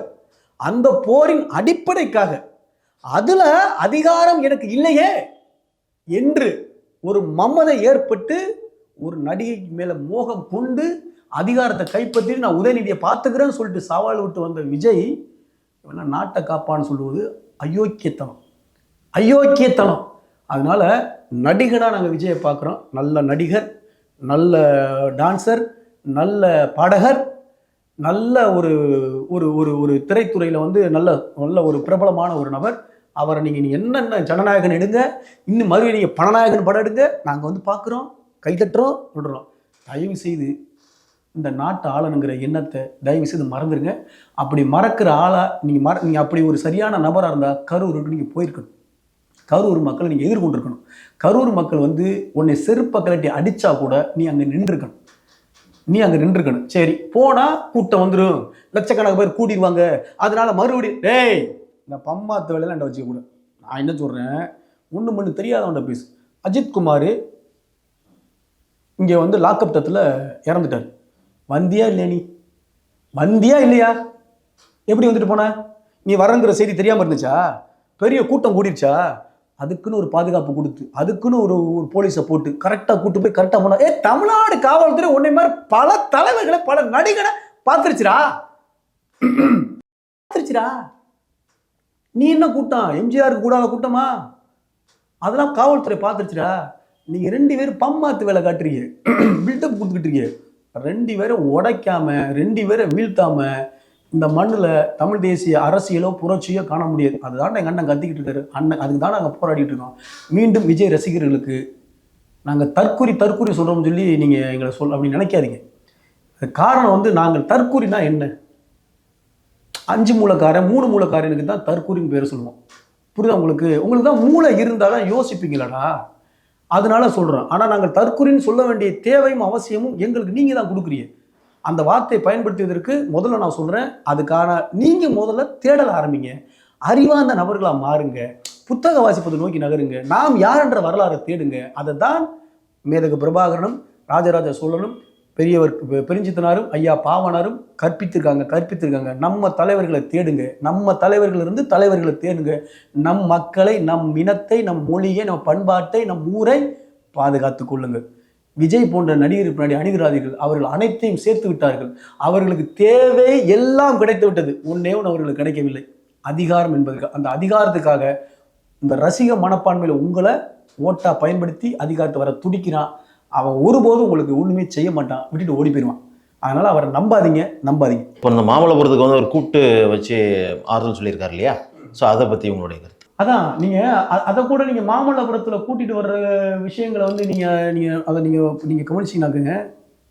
அந்த போரின் அடிப்படைக்காக, அதில் அதிகாரம் எனக்கு இல்லையே என்று ஒரு மமதை ஏற்பட்டு ஒரு நடிகை மேலே மோகம் கொண்டு அதிகாரத்தை கைப்பற்றி நான் உதயநிதியை பார்த்துக்கிறேன்னு சொல்லிட்டு சவால் விட்டு வந்த விஜய் நாட்டை காப்பான்னு சொல்லுவது அயோக்கியத்தனம். அதனால நடிகனாக நாங்கள் விஜயை பார்க்குறோம். நல்ல நடிகர், நல்ல டான்சர், நல்ல பாடகர், நல்ல ஒரு ஒரு ஒரு ஒரு திரைத்துறையில் நல்ல ஒரு பிரபலமான ஒரு நபர். அவரை நீங்கள் என்னென்ன ஜனநாயகன் எடுங்க, இன்னும் மறுபடியும் நீங்கள் பணநாயகன் படம் எடுங்க, நாங்கள் பார்க்குறோம், கைத்தட்டுறோம், விடுறோம். தயவு செய்து இந்த நாட்டு ஆளணுங்கிற எண்ணத்தை தயவு செய்து மறந்துடுங்க. அப்படி மறக்கிற ஆளாக நீங்கள் அப்படி ஒரு சரியான நபராக இருந்தால் கரூருக்கு நீங்கள் போயிருக்கணும். கரூர் மக்களை நீங்கள் எதிர்கொண்டிருக்கணும். கரூர் மக்கள் உன்னை செருப்பை கலட்டி அடித்தா கூட நீ அங்கே நின்றுருக்கணும். நீ அங்கே நின்றுக்கணும். சரி போனால் கூட்டம் வந்துடும், லட்சக்கணக்கான பேர் கூட்டிடுவாங்க, அதனால மறுபடியும் டேய் இந்த பம்மாத்து வேலையெல்லாம் என்கிட்ட வச்சுக்கூட. நான் என்ன சொல்கிறேன், ஒன்று மண்ணு தெரியாதவன்ட பேசு. அஜித் குமார் இங்கே வந்து லாக்அப் டத்தில் இறந்துட்டார். வந்தியா இல்லையா? நீ வந்தியா இல்லையா? எப்படி வந்துட்டு போன? நீ வரங்கிற செய்தி தெரியாமல் இருந்துச்சா? பெரிய கூட்டம் கூடிருச்சா? அதுக்குன்னு ஒரு பாதுகாப்பு கொடுத்து, அதுக்குன்னு ஒரு போலீஸை போட்டு கரெக்டாக கூட்டு போய் கரெக்டாக போனா. தமிழ்நாடு காவல்துறை உன்னை மாதிரி பல தலைவர்களை பல நடிகரை பார்த்துருச்சுடா. நீ என்ன கூட்டம்? எம்ஜிஆருக்கு கூடாத கூட்டமா? அதெல்லாம் காவல்துறை பார்த்துருச்சுடா. நீங்க 2 பேரும் பம்மாத்து வேலை காட்டுறீங்க, பில்டப் கொடுத்துக்கிட்டு இருக்கீங்க. 2 பேரும் உடைக்காம, 2 பேரை வீழ்த்தாம இந்த மண்ணில் தமிழ் தேசிய அரசியலோ புரட்சியோ காண முடியாது. அதுதான் எங்கள் அண்ணன் கத்திக்கிட்டு இருக்காரு. அதுக்கு தான் நாங்கள் போராடிட்டு இருக்கோம். மீண்டும் விஜய் ரசிகர்களுக்கு நாங்கள் தற்கூரி சொல்கிறோம்னு சொல்லி நீங்கள் எங்களை அப்படின்னு நினைக்காதீங்க. காரணம் வந்து நாங்கள் தற்கூரினா என்ன? 5 மூலக்காரன் 3 மூலக்காரனுக்கு தான் தற்கூரின்னு பேர் சொல்லுவோம். புரியுதா உங்களுக்கு? உங்களுக்கு தான் மூளை இருந்தால் தான் யோசிப்பீங்களாடா, அதனால சொல்கிறோம். ஆனால் நாங்கள் தற்கூரின்னு சொல்ல வேண்டிய தேவையும் அவசியமும் எங்களுக்கு நீங்கள் தான் கொடுக்குறீங்க. அந்த வார்த்தையை பயன்படுத்துவதற்கு முதல்ல நான் சொல்கிறேன், அதுக்கான நீங்கள் முதல்ல தேடல் ஆரம்பிங்க, அறிவார்ந்த நபர்களாக மாறுங்க, புத்தக வாசிப்பதை நோக்கி நகருங்க, நாம் யார் என்ற வரலாறை தேடுங்க. அதை தான் மேதகு பிரபாகரனும் ராஜராஜ சோழனும் பெரியவர் பெருஞ்சித்தனாரும் ஐயா பாவனாரும் கற்பித்திருக்காங்க. நம்ம தலைவர்களை தேடுங்க, நம்ம தலைவர்களிலிருந்து தலைவர்களை தேடுங்க. நம் மக்களை, நம் இனத்தை, நம் மொழியை, நம் பண்பாட்டை, நம் ஊரை பாதுகாத்து கொள்ளுங்கள். விஜய் போன்ற நடிகர் பின்னாடி அணிகிறார்கள். அவர்கள் அனைத்தையும் சேர்த்து விட்டார்கள். அவர்களுக்கு தேவை எல்லாம் கிடைத்து விட்டது. ஒன்னே ஒன்று அவர்களுக்கு கிடைக்கவில்லை, அதிகாரம் என்பதற்கு. அந்த அதிகாரத்துக்காக இந்த ரசிக மனப்பான்மையில் உங்களை ஓட்டா பயன்படுத்தி அதிகாரத்தை வர துடிக்கிறான். அவன் ஒருபோதும் உங்களுக்கு ஒன்றுமே செய்ய மாட்டான், விட்டுட்டு ஓடி போயிடுவான். அதனால அவரை நம்பாதீங்க. இப்போ இந்த மாமல்லபுரத்துக்கு வந்து ஒரு கூப்பிட்டு வச்சு ஆறுதல் சொல்லியிருக்காரு இல்லையா? ஸோ அதை பற்றி உங்களுடைய கருத்து? அதான் நீங்கள் அதை கூட நீங்கள் மாமல்லபுரத்தில் கூட்டிகிட்டு வர்ற விஷயங்களை வந்து நீங்கள் கவனிச்சிங்கனாக்குங்க.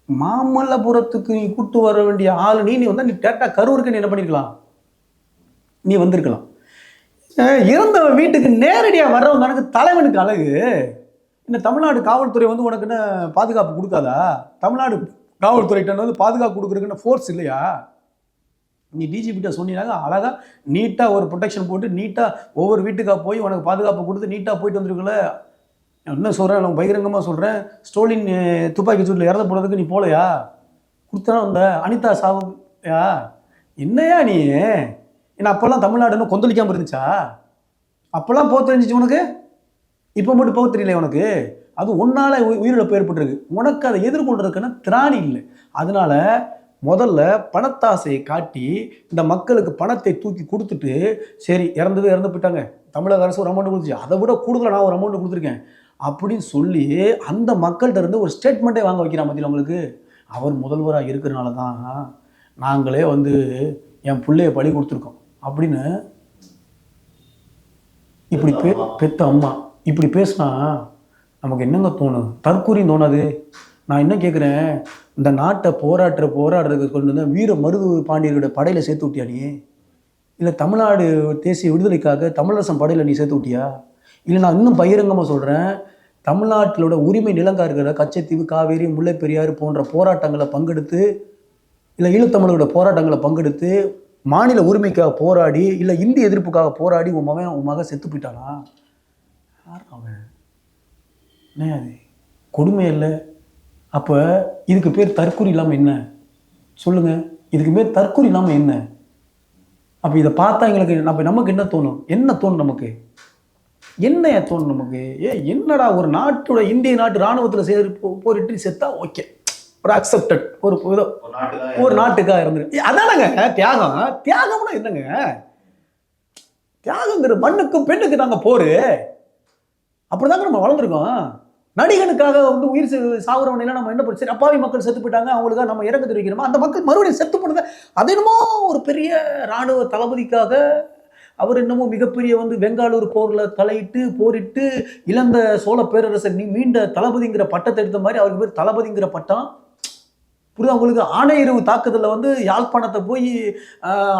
மாமல்லபுரத்துக்கு நீ கூப்பிட்டு வர வேண்டிய ஆள் நீ வந்து நீ டேரெக்டாக கரூருக்கு நீ என்ன பண்ணிருக்கலாம், நீ வந்திருக்கலாம். இறந்த வீட்டுக்கு நேரடியாக வர்றவங்க எனக்கு தலைவனுக்கு அழகு. இந்த தமிழ்நாடு காவல்துறை வந்து உனக்கு என்ன பாதுகாப்பு கொடுக்காதா? தமிழ்நாடு காவல்துறைகிட்ட வந்து பாதுகாப்பு கொடுக்குறதுக்குன்னு ஃபோர்ஸ் இல்லையா? நீ டிஜிபிட்ட சொன்னீங்கன்னா அழகாக நீட்டாக ஒரு ப்ரொடெக்ஷன் போட்டு நீட்டாக ஒவ்வொரு வீட்டுக்காக போய் உனக்கு பாதுகாப்பு கொடுத்து நீட்டாக போயிட்டு வந்துருக்குல்ல. என்ன சொல்கிறேன், நான் பகிரங்கமாக சொல்கிறேன், ஸ்டோலின் துப்பாக்கி சூட்டில் இறந்து போகிறதுக்கு நீ போகலையா? கொடுத்தனா வந்த அனிதா சாவுயா? என்னையா நீ என்ன அப்போல்லாம் தமிழ்நாடு இன்னும் கொந்தளிக்காமல் இருந்துச்சா? அப்போல்லாம் போக தெரிஞ்சிச்சு உனக்கு, இப்போ மட்டும் போக தெரியல உனக்கு. அது ஒன்றால் உயிரிழப்பு ஏற்பட்டுருக்கு. உனக்கு அதை எதிர்கொள்றதுக்குன்னா திராணி இல்லை. அதனால முதல்ல பணத்தாசையை காட்டி இந்த மக்களுக்கு பணத்தை தூக்கி கொடுத்துட்டு, சரி இறந்து போயிட்டாங்க, தமிழக அரசு ஒரு அமௌண்ட் கொடுத்துச்சு, அதை விட கூடுதலாக நான் ஒரு அமௌண்ட் கொடுத்துருக்கேன் அப்படின்னு சொல்லி அந்த மக்கள்கிட்ட இருந்து ஒரு ஸ்டேட்மெண்ட்டே வாங்க வைக்கிறான். மத்தியில் உங்களுக்கு அவர் முதல்வராக இருக்கிறனால தான் நாங்களே வந்து என் பிள்ளைய பலி கொடுத்துருக்கோம் அப்படின்னு இப்படி பெத்த அம்மா இப்படி பேசினா நமக்கு என்னங்க தோணும்? தற்கூரின்னு தோணாது? நான் என்ன கேட்குறேன், இந்த நாட்டை போராடுறதுக்கு கொண்டு வந்த வீர மருது பாண்டியர்களோட படையில் சேர்த்து விட்டியா நீ? இல்லை தமிழ்நாடு தேசிய விடுதலைக்காக தமிழரசன் படையில் நீ சேர்த்து விட்டியா? இல்லை நான் இன்னும் பகிரங்கமாக சொல்கிறேன், தமிழ்நாட்டிலோட உரிமை நிலங்காருக்கிற கச்சத்தீவு, காவேரி, முல்லை பெரியாறு போன்ற போராட்டங்களை பங்கெடுத்து, இல்லை ஈழத்தமிழர்களோட போராட்டங்களை பங்கெடுத்து மாநில உரிமைக்காக போராடி, இல்லை இந்திய எதிர்ப்புக்காக போராடி உன் மகன் செத்து போயிட்டானா? யார் அவன்? என்ன அது கொடுமை இல்லை? அப்போ இதுக்கு பேர் தற்கூரி இல்லாமல் என்ன சொல்லுங்கள்? இதுக்கு பேர் தற்கூரி இல்லாமல் என்ன? அப்போ இதை பார்த்தா எங்களுக்கு நமக்கு என்ன தோணும்? நமக்கு என்ன தோணும் நமக்கு? என்னடா ஒரு நாட்டோட இந்திய நாட்டு இராணுவத்தில் போரிட்டு செத்தா ஓகே, ஒரு அக்செப்டட், ஒரு நாட்டுக்காக இருந்துரு. அதானங்க தியாகம்னா என்னங்க? தியாகங்கிற மண்ணுக்கும் பெண்ணுக்கு நாங்கள் போரு. அப்படிதாங்க நம்ம வளர்ந்துருக்கோம். நடிகனுக்காக வந்து உயிர் சாகுறவன் எல்லாம் நம்ம என்ன பண்ணி, சரி அப்பாவி மக்கள் செத்து போயிட்டாங்க, அவங்களுக்காக நம்ம இறங்க தெரிவிக்கணுமா? அந்த மக்கள் மறுபடியும் செத்து போனது அது என்னமோ ஒரு பெரிய இராணுவ தளபதிக்காக அவர் என்னமோ மிகப்பெரிய வந்து வெங்காலூர் போரில் தலையிட்டு போரிட்டு இழந்த சோழ பேரரசர் மீண்ட தளபதிங்கிற பட்டத்தை எடுத்த மாதிரி அவருக்கு பேர் தளபதிங்கிற பட்டம். புரியுது அவங்களுக்கு? ஆணையரவு தாக்குதலில் வந்து யாழ்ப்பாணத்தை போய்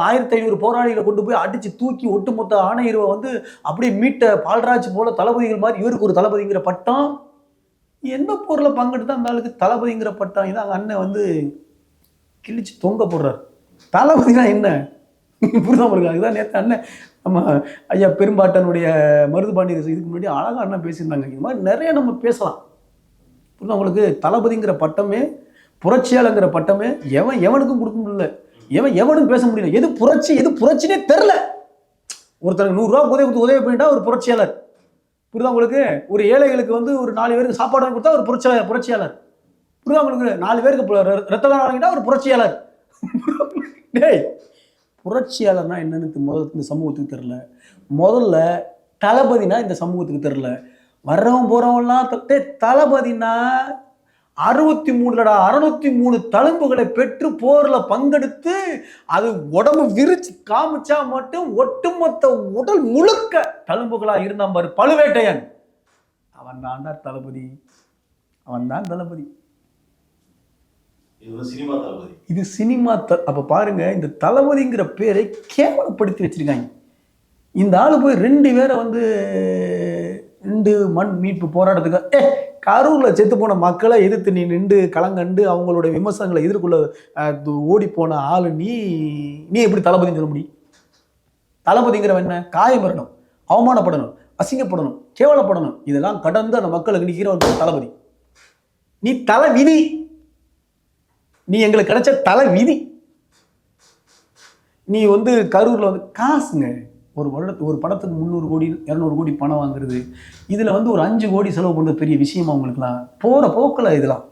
1500 போராளிகளை கொண்டு போய் அடித்து தூக்கி ஒட்டுமொத்த ஆணையரவை வந்து அப்படியே மீட்ட பால்ராஜ் போல தளபதிகள் மாதிரி இவருக்கு ஒரு தளபதிங்கிற பட்டம். எந்த போரில் பங்கெடுத்தா அந்த ஆளுக்கு தளபதிங்கிற பட்டம் இதான் அங்கே அண்ணன் வந்து கிழிச்சு தொங்க போடுறாரு. தளபதினா என்ன புரிதா உங்களுக்கு? அதுதான் நேற்று அண்ணன் நம்ம ஐயா பெரும்பாட்டனுடைய மருதுபாண்டி இதுக்கு முன்னாடி அழகாக அண்ணன் பேசியிருந்தாங்க. இது மாதிரி நிறைய நம்ம பேசலாம். புரிதா உங்களுக்கு? தளபதிங்கிற பட்டமே புரட்சியாளங்கிற பட்டமே எவனுக்கும் கொடுக்க முடியல, எவனுக்கும் பேச முடியல. எது புரட்சி எது புரட்சினே தெரில. ஒருத்தருக்கு 100 ரூபா உதவி பண்ணிட்டா ஒரு புரட்சியாளர். புரியுதா உங்களுக்கு? ஒரு ஏழைகளுக்கு வந்து ஒரு 4 பேருக்கு சாப்பாடு வாங்கி கொடுத்தா ஒரு புரட்சியாளர். புரியுதா உங்களுக்கு? 4 பேருக்கு ரத்த தானம் வாங்கிட்டா ஒரு புரட்சியாளர். டேய், புரட்சியாளர்னா என்னன்னு இந்த சமூகத்துக்கு தெரியல. முதல்ல தளபதினா இந்த சமூகத்துக்கு தெரியல. வர்றவன் போறவன்லாம் தளபதினா 603 தழும்புகளை பெற்று போர்ல பங்கெடுத்து அது உடம்பு விரிச்சு காமிச்சா மட்டும் ஒட்டுமொத்த உடல் முழுக்க தழும்புகளா இருந்தான் பாரு பழுவேட்டையன். அவன் தான்டா தளபதி. இது சினிமா. அப்ப பாருங்க, இந்த தளபதிங்கிற பேரை கேவலப்படுத்தி வச்சிருக்காங்க. இந்த ஆளு போய் 2 பேரை வந்து 2 மண் மீட்பு போராட்டத்துக்கு கரூர்ல செத்து போன மக்களை எதிர்த்து நீ நின்று களங்கண்டு அவங்களுடைய விமர்சனங்களை எதிர்கொள்ள ஓடி போன ஆளு நீ எப்படி தளபதின்னு சொல்ல முடியும்? தளபதிங்கிறவன் என்ன? காயமரணும், அவமானப்படணும், அசிங்கப்படணும், கேவலப்படணும். இதெல்லாம் கடந்து அந்த மக்களுக்கு நிற்கிறவன் தளபதி. நீ தலை விதி. நீ எங்களுக்கு கிடைச்ச தலை விதி. நீ வந்து கரூர்ல வந்து காசுங்க, ஒரு படத்துக்கு 300 கோடி 200 கோடி பணம் வாங்குறது, இதில் வந்து ஒரு 5 கோடி செலவு பண்ணுறது பெரிய விஷயமா உங்களுக்குலாம்? போகிற போக்கில் இதெல்லாம்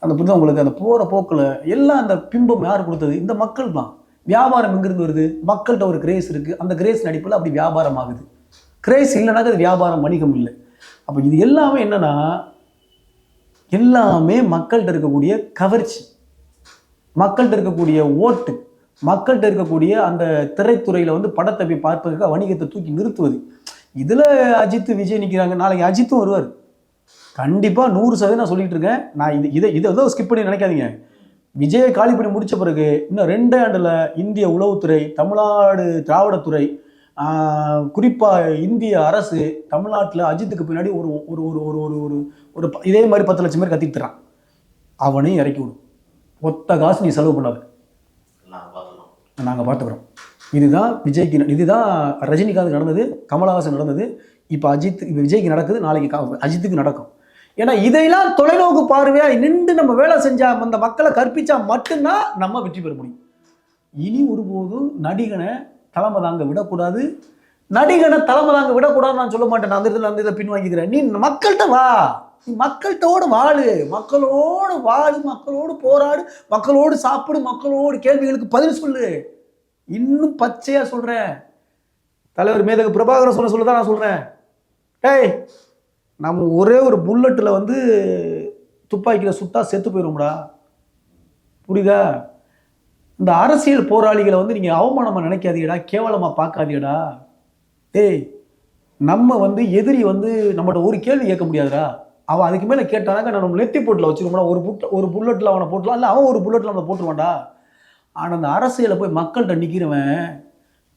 அந்த புரிதா உங்களுக்கு? அந்த போகிற போக்கில் எல்லாம் அந்த பிம்பம் யார் கொடுத்தது? இந்த மக்கள் தான். வியாபாரம் எங்கிருந்து வருது? மக்கள்கிட்ட ஒரு கிரேஸ் இருக்குது. அந்த கிரேஸ் நடிப்பில் அப்படி வியாபாரம் ஆகுது. கிரேஸ் இல்லைனாக்க அது வியாபாரம் வணிகம் இல்லை. அப்போ இது எல்லாமே என்னன்னா, எல்லாமே மக்கள்கிட்ட இருக்கக்கூடிய கவர்ச்சி, மக்கள்கிட்ட இருக்கக்கூடிய ஓட்டு, மக்கள்கிட்ட இருக்கக்கூடிய அந்த திரைத்துறையில் வந்து படத்தை போய் பார்ப்பதற்காக வணிகத்தை தூக்கி நிறுத்துவது. இதில் அஜித் விஜய் நிற்கிறாங்க. நாளைக்கு அஜித்தும் வருவார் கண்டிப்பாக 100% நான் சொல்லிட்டு இருக்கேன். நான் இதை ஏதோ ஸ்கிப் பண்ணி நினைக்காதீங்க. விஜயை காலி பண்ணி முடித்த பிறகு இன்னும் 2 ஆண்டில் இந்திய உளவுத்துறை, தமிழ்நாடு திராவிடத்துறை, குறிப்பாக இந்திய அரசு தமிழ்நாட்டில் அஜித்துக்கு பின்னாடி ஒரு ஒரு ஒரு ஒரு ஒரு ஒரு இதே மாதிரி 10 லட்சம் பேர் கத்திட்டு தரான். அவனையும் இறக்கி விடும். ஒத்த காசு நீ செலவு பண்ணாது, நாங்கள் பார்த்துக்கிறோம். இதுதான் விஜய்க்கு, இதுதான் ரஜினிகாந்த் நடந்தது, கமலஹாசன் நடந்தது, இப்போ விஜய்க்கு நடக்குது, நாளைக்கு அஜித்துக்கு நடக்கும். ஏன்னா இதையெல்லாம் தொலைநோக்கு பார்வையாக நின்று நம்ம வேலை செஞ்சா, அந்த மக்களை கற்பிச்சா மட்டும்தான் நம்ம வெற்றி பெற முடியும். இனி ஒருபோதும் நடிகனை தலைமை தாங்க விடக்கூடாது. நான் சொல்ல மாட்டேன். நான் அந்த இதை பின்வாங்கிக்கிறேன். நீ மக்கள்கிட்ட வா, நீ மக்கள்கிட்டோடு வாழு, மக்களோடு போராடு, மக்களோடு சாப்பிடு, மக்களோடு கேள்விகளுக்கு பதில் சொல்லு. இன்னும் பச்சையா சொல்றேன், தலைவர் மேதகு பிரபாகரன் சொல்லதான் நான் சொல்றேன். ஏய், நம்ம ஒரே ஒரு புல்லட்டில் வந்து துப்பாக்கியில் சுட்டா செத்து போயிடும்டா. புரியுதா? இந்த அரசியல் போராளிகளை வந்து நீங்கள் அவமானமாக நினைக்காதீங்கடா, கேவலமாக பார்க்காதீங்கடா. ஏய், நம்ம வந்து எதிரி வந்து நம்மகிட்ட ஒரு கேள்வி கேட்க முடியாதுடா. அவன் அதுக்கு மேலே கேட்டானாக்க நம்ம நெத்தி போட்டில் வச்சுருவோம்டா. ஒரு புல்லட்டில் அவனை போட்டுலாம், இல்லை அவன் ஒரு புல்லட்டில் அவனை போட்டுருவான்டா. ஆனால் அந்த அரசியலை போய் மக்கள்கிட்ட நிற்கிறவன்,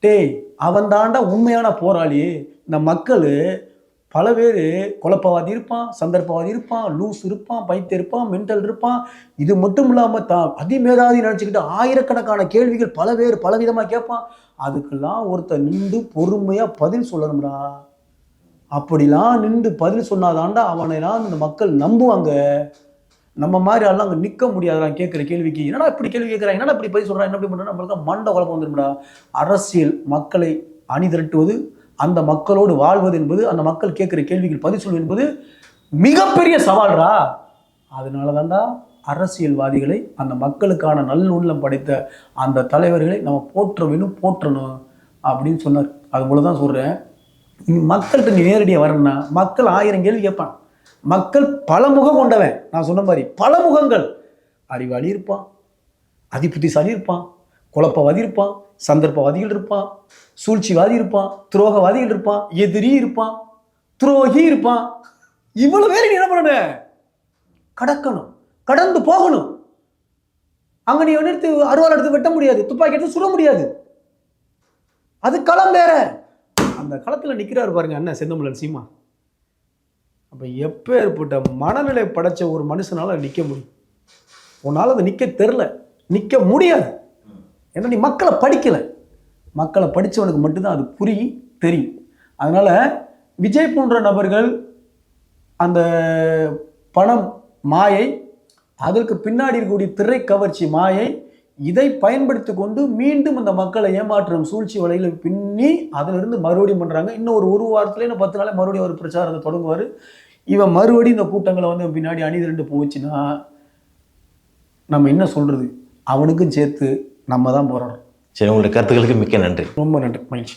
டேய், அவன் தாண்டா உண்மையான போராளி. இந்த மக்கள் பல பேர் குழப்பவாதி இருப்பான், சந்தர்ப்பவாதி இருப்பான், லூஸ் இருப்பான், பைத்தியம் இருப்பான், மென்டல் இருப்பான். இது மட்டும் இல்லாமல் தான் அதிமேதாதி நினச்சிக்கிட்டு ஆயிரக்கணக்கான கேள்விகள் பல பேர் பலவிதமாக கேட்பான். அதுக்கெல்லாம் ஒருத்தர் நின்று பொறுமையாக பதில் சொல்லணும்டா. அப்படிலாம் நின்று பதில் சொன்னாதாண்டா அவனைலாம் இந்த மக்கள் நம்புவாங்க. நம்ம மாதிரி ஆள்லாம் அங்கே நிற்க முடியாதான் கேட்குற கேள்விக்கு. என்னடா இப்படி கேள்வி கேட்குறான், என்னடா இப்படி பதில் சொல்கிறான், என்ன இப்படி பண்ணுறா, நம்மளுக்கு மண்டை குழப்பம் வந்துடும்டா. அரசியல் மக்களை அணி திரட்டுவது, அந்த மக்களோடு வாழ்வது என்பது, அந்த மக்கள் கேட்குற கேள்விகள் பதில் சொல்வது என்பது மிகப்பெரிய சவால்டா. அதனால தான்டா அரசியல்வாதிகளை, அந்த மக்களுக்கான நல்லுள்ளம் படைத்த அந்த தலைவர்களை நம்ம போற்றணும் அப்படின்னு சொன்னார். அதுபோல தான் சொல்கிறேன், மக்கள்கிட்ட நீ நேரடியாக வரணும்னா மக்கள் 1000 கேள்வி கேட்பான். மக்கள் பல முகம் கொண்டவன். நான் சொன்ன மாதிரி பல முகங்கள். அறிவாளி இருப்பான், அதிபுத்திசாலி இருப்பான், குழப்பவாதி இருப்பான், சந்தர்ப்பவாதிகள் இருப்பான், சூழ்ச்சிவாதி இருப்பான், துரோகவாதிகள் இருப்பான், எதிரி இருப்பான், துரோகி இருப்பான். இவ்வளவு பேர் நீ என்ன பண்ண? கடக்கணும், கடந்து போகணும். அங்க நீ எடுத்து அருவாள் எடுத்து வெட்ட முடியாது, துப்பாக்கி எடுத்து சுட முடியாது. அது களம் வேற. அந்த களத்துல நிக்கிறாரு பாருங்க அண்ணன் செந்தமிழன் சீமா. அப்போ எப்பேற்பட்ட மனநிலை படைச்ச ஒரு மனுஷனால நிற்க முடியும்? உன்னால் அதை நிற்க தெரில, நிற்க முடியாது. ஏன்னா நீ மக்களை படிக்கலை. மக்களை படித்தவனுக்கு மட்டும்தான் அது புரியும், தெரியும். அதனால் விஜய் போன்ற நபர்கள் அந்த பணம் மாயை, அதற்கு பின்னாடி இருக்கக்கூடிய திரை கவர்ச்சி மாயை, இதை பயன்படுத்தி கொண்டு மீண்டும் அந்த மக்களை ஏமாற்றும் சூழ்ச்சி வலையில் பின்னி அதிலிருந்து மறுபடியும் பண்ணுறாங்க. இன்னும் ஒரு வாரத்துல இன்னும் 10 நாளே மறுபடியும் ஒரு பிரச்சாரத்தை தொடங்குவார். இவன் மறுபடியும் இந்த கூட்டங்களை வந்து பின்னாடி அணிதிரண்டு போச்சுன்னா நம்ம என்ன சொல்கிறது? அவனுக்கும் சேர்த்து நம்ம தான் போகிறோம். சரி, உங்களுடைய கருத்துக்களுக்கு மிக்க நன்றி. ரொம்ப நன்றி, மகிழ்ச்சி.